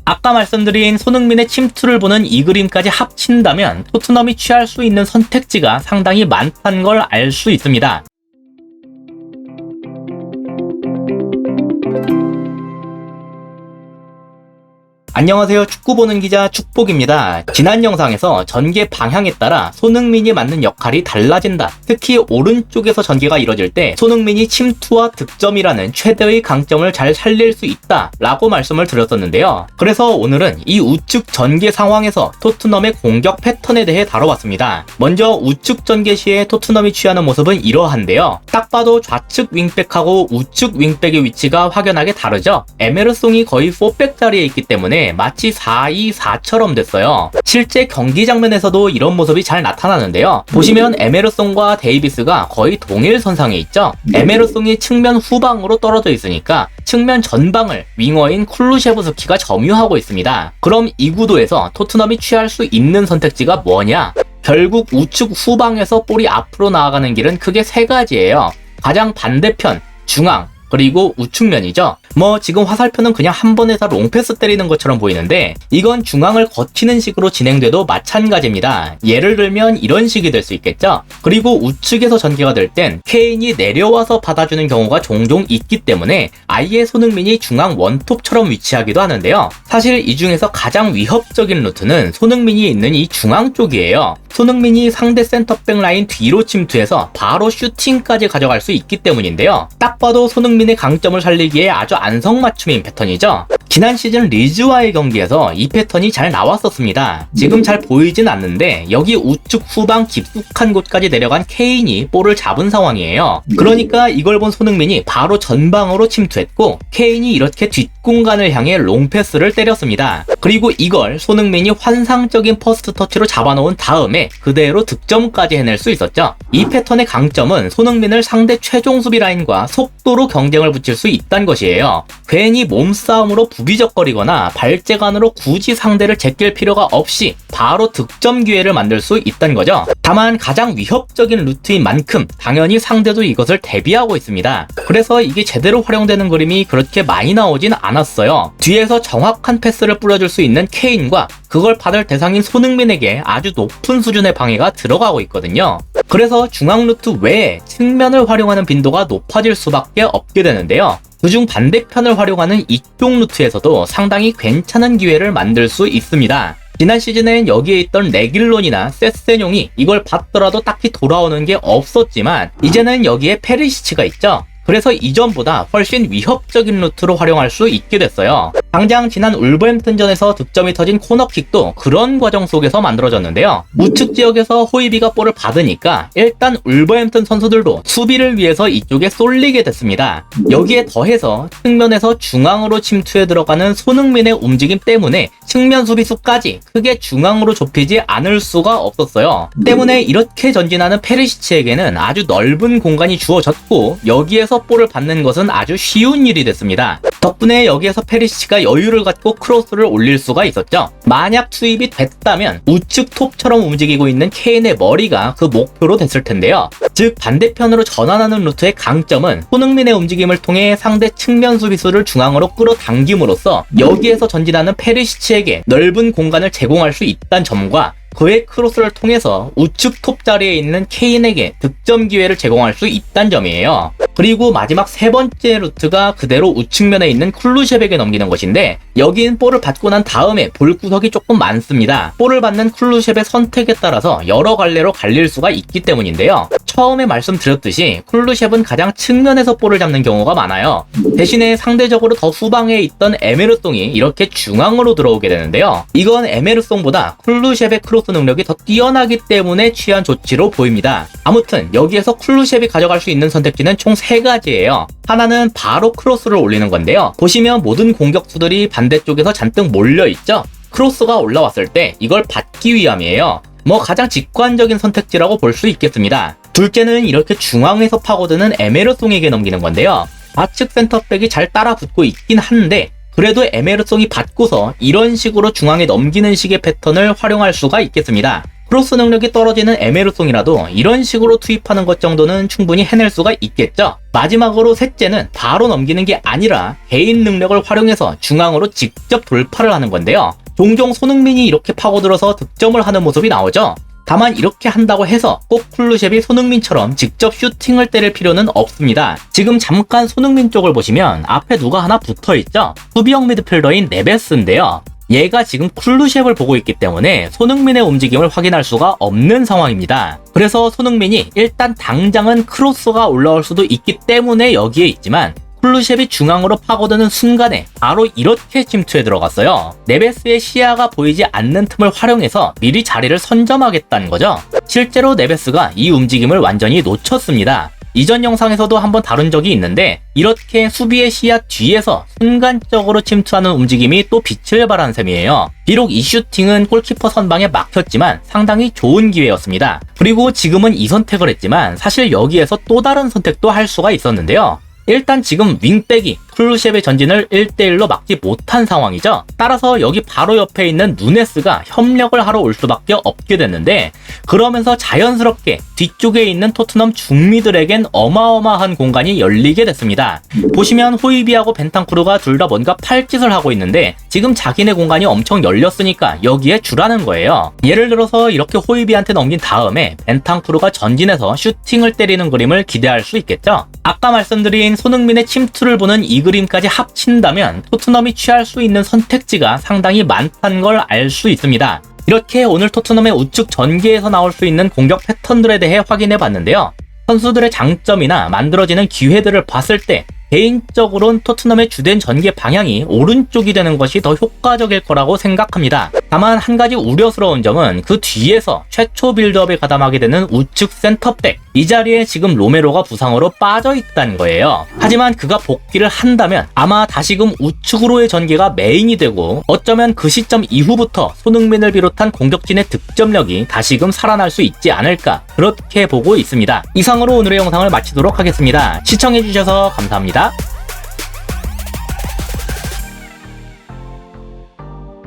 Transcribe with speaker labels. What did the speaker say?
Speaker 1: 아까 말씀드린 손흥민의 침투를 보는 이 그림까지 합친다면 토트넘이 취할 수 있는 선택지가 상당히 많다는 걸 알 수 있습니다. 안녕하세요. 축구 보는 기자 축복입니다. 지난 영상에서 전개 방향에 따라 손흥민이 맡는 역할이 달라진다. 특히 오른쪽에서 전개가 이뤄질 때 손흥민이 침투와 득점이라는 최대의 강점을 잘 살릴 수 있다 라고 말씀을 드렸었는데요. 그래서 오늘은 이 우측 전개 상황에서 토트넘의 공격 패턴에 대해 다뤄봤습니다. 먼저 우측 전개 시에 토트넘이 취하는 모습은 이러한데요. 딱 봐도 좌측 윙백하고 우측 윙백의 위치가 확연하게 다르죠. 에메르송이 거의 4백 자리에 있기 때문에 마치 4-2-4처럼 됐어요. 실제 경기 장면에서도 이런 모습이 잘 나타나는데요. 보시면 에메르송과 데이비스가 거의 동일선상에 있죠. 에메르송이 측면 후방으로 떨어져 있으니까 측면 전방을 윙어인 쿨루셰브스키가 점유하고 있습니다. 그럼 이 구도에서 토트넘이 취할 수 있는 선택지가 뭐냐? 결국 우측 후방에서 볼이 앞으로 나아가는 길은 크게 세 가지예요. 가장 반대편, 중앙, 그리고 우측면이죠. 지금 화살표는 그냥 한 번에 다 롱패스 때리는 것처럼 보이는데 이건 중앙을 거치는 식으로 진행돼도 마찬가지입니다. 예를 들면 이런 식이 될 수 있겠죠. 그리고 우측에서 전개가 될 땐 케인이 내려와서 받아주는 경우가 종종 있기 때문에 아예 손흥민이 중앙 원톱처럼 위치하기도 하는데요. 사실 이 중에서 가장 위협적인 루트는 손흥민이 있는 이 중앙 쪽이에요. 손흥민이 상대 센터백 라인 뒤로 침투해서 바로 슈팅까지 가져갈 수 있기 때문인데요. 딱 봐도 손흥민의 강점을 살리기에 아주 안성맞춤인 패턴이죠. 지난 시즌 리즈와의 경기에서 이 패턴이 잘 나왔었습니다. 지금 잘 보이진 않는데 여기 우측 후방 깊숙한 곳까지 내려간 케인이 볼을 잡은 상황이에요. 그러니까 이걸 본 손흥민이 바로 전방으로 침투했고 케인이 이렇게 뒷공간을 향해 롱패스를 때렸습니다. 그리고 이걸 손흥민이 환상적인 퍼스트 터치로 잡아놓은 다음에 그대로 득점까지 해낼 수 있었죠. 이 패턴의 강점은 손흥민을 상대 최종 수비 라인과 속도로 경쟁을 붙일 수 있다는 것이에요. 괜히 몸싸움으로 부비적거리거나 발재간으로 굳이 상대를 제낄 필요가 없이 바로 득점 기회를 만들 수 있다는 거죠. 다만 가장 위협적인 루트인 만큼 당연히 상대도 이것을 대비하고 있습니다. 그래서 이게 제대로 활용되는 그림이 그렇게 많이 나오진 않았어요. 뒤에서 정확한 패스를 뿌려줄 수 있는 케인과 그걸 받을 대상인 손흥민에게 아주 높은 수준의 방해가 들어가고 있거든요. 그래서 중앙 루트 외에 측면을 활용하는 빈도가 높아질 수밖에 없게 되는데요. 그중 반대편을 활용하는 이쪽 루트에서도 상당히 괜찮은 기회를 만들 수 있습니다. 지난 시즌엔 여기에 있던 레길론이나 세세뇽이 이걸 받더라도 딱히 돌아오는 게 없었지만 이제는 여기에 페리시치가 있죠. 그래서 이전보다 훨씬 위협적인 루트로 활용할 수 있게 됐어요. 당장 지난 울버햄튼전에서 득점이 터진 코너킥도 그런 과정 속에서 만들어졌는데요. 우측 지역에서 호이비가 볼을 받으니까 일단 울버햄튼 선수들도 수비를 위해서 이쪽에 쏠리게 됐습니다. 여기에 더해서 측면에서 중앙으로 침투해 들어가는 손흥민의 움직임 때문에 측면 수비수까지 크게 중앙으로 좁히지 않을 수가 없었어요. 때문에 이렇게 전진하는 페리시치에게는 아주 넓은 공간이 주어졌고 여기에서 볼을 받는 것은 아주 쉬운 일이 됐습니다. 덕분에 여기에서 페리시치가 여유를 갖고 크로스를 올릴 수가 있었죠. 만약 투입이 됐다면 우측 톱처럼 움직이고 있는 케인의 머리가 그 목표로 됐을 텐데요. 즉 반대편으로 전환하는 루트의 강점은 손흥민의 움직임을 통해 상대 측면 수비수를 중앙으로 끌어당김으로써 여기에서 전진하는 페리시치에게 넓은 공간을 제공할 수 있다는 점과 그의 크로스를 통해서 우측 톱 자리에 있는 케인에게 득점 기회를 제공할 수 있다는 점이에요. 그리고 마지막 세 번째 루트가 그대로 우측면에 있는 쿨루셰브에게 넘기는 것인데 여긴 볼을 받고 난 다음에 볼 구석이 조금 많습니다. 볼을 받는 쿨루셰브의 선택에 따라서 여러 갈래로 갈릴 수가 있기 때문인데요. 처음에 말씀드렸듯이 쿨루셰브는 가장 측면에서 볼을 잡는 경우가 많아요. 대신에 상대적으로 더 후방에 있던 에메르송이 이렇게 중앙으로 들어오게 되는데요. 이건 에메르송보다 쿨루셰브의 크로스 능력이 더 뛰어나기 때문에 취한 조치로 보입니다. 아무튼 여기에서 쿨루셰브이 가져갈 수 있는 선택지는 총 3가지예요. 하나는 바로 크로스를 올리는 건데요. 보시면 모든 공격수들이 반대쪽에서 잔뜩 몰려있죠? 크로스가 올라왔을 때 이걸 받기 위함이에요. 가장 직관적인 선택지라고 볼 수 있겠습니다. 둘째는 이렇게 중앙에서 파고드는 에메르송에게 넘기는 건데요. 좌측 센터백이 잘 따라 붙고 있긴 한데 그래도 에메르송이 받고서 이런 식으로 중앙에 넘기는 식의 패턴을 활용할 수가 있겠습니다. 크로스 능력이 떨어지는 에메르송이라도 이런 식으로 투입하는 것 정도는 충분히 해낼 수가 있겠죠. 마지막으로 셋째는 바로 넘기는 게 아니라 개인 능력을 활용해서 중앙으로 직접 돌파를 하는 건데요. 종종 손흥민이 이렇게 파고들어서 득점을 하는 모습이 나오죠. 다만 이렇게 한다고 해서 꼭 쿨루셉이 손흥민처럼 직접 슈팅을 때릴 필요는 없습니다. 지금 잠깐 손흥민 쪽을 보시면 앞에 누가 하나 붙어있죠? 수비형 미드필더인 네베스인데요. 얘가 지금 쿨루셉을 보고 있기 때문에 손흥민의 움직임을 확인할 수가 없는 상황입니다. 그래서 손흥민이 일단 당장은 크로스가 올라올 수도 있기 때문에 여기에 있지만 쿨루셉이 중앙으로 파고드는 순간에 바로 이렇게 침투에 들어갔어요. 네베스의 시야가 보이지 않는 틈을 활용해서 미리 자리를 선점하겠다는 거죠. 실제로 네베스가 이 움직임을 완전히 놓쳤습니다. 이전 영상에서도 한번 다룬 적이 있는데 이렇게 수비의 시야 뒤에서 순간적으로 침투하는 움직임이 또 빛을 발한 셈이에요. 비록 이 슈팅은 골키퍼 선방에 막혔지만 상당히 좋은 기회였습니다. 그리고 지금은 이 선택을 했지만 사실 여기에서 또 다른 선택도 할 수가 있었는데요. 일단 지금 윙백이 쿨루셉의 전진을 1대1로 막지 못한 상황이죠. 따라서 여기 바로 옆에 있는 누네스가 협력을 하러 올 수밖에 없게 됐는데 그러면서 자연스럽게 뒤쪽에 있는 토트넘 중미들에겐 어마어마한 공간이 열리게 됐습니다. 보시면 호이비하고 벤탄쿠르가 둘 다 뭔가 팔짓을 하고 있는데 지금 자기네 공간이 엄청 열렸으니까 여기에 주라는 거예요. 예를 들어서 이렇게 호이비한테 넘긴 다음에 벤탄쿠르가 전진해서 슈팅을 때리는 그림을 기대할 수 있겠죠. 아까 말씀드린 손흥민의 침투를 보는 이 그림까지 합친다면 토트넘이 취할 수 있는 선택지가 상당히 많다는 걸 알 수 있습니다. 이렇게 오늘 토트넘의 우측 전개에서 나올 수 있는 공격 패턴들에 대해 확인해 봤는데요. 선수들의 장점이나 만들어지는 기회들을 봤을 때 개인적으로는 토트넘의 주된 전개 방향이 오른쪽이 되는 것이 더 효과적일 거라고 생각합니다. 다만 한 가지 우려스러운 점은 그 뒤에서 최초 빌드업에 가담하게 되는 우측 센터백, 이 자리에 지금 로메로가 부상으로 빠져 있다는 거예요. 하지만 그가 복귀를 한다면 아마 다시금 우측으로의 전개가 메인이 되고 어쩌면 그 시점 이후부터 손흥민을 비롯한 공격진의 득점력이 다시금 살아날 수 있지 않을까, 그렇게 보고 있습니다. 이상으로 오늘의 영상을 마치도록 하겠습니다. 시청해주셔서 감사합니다.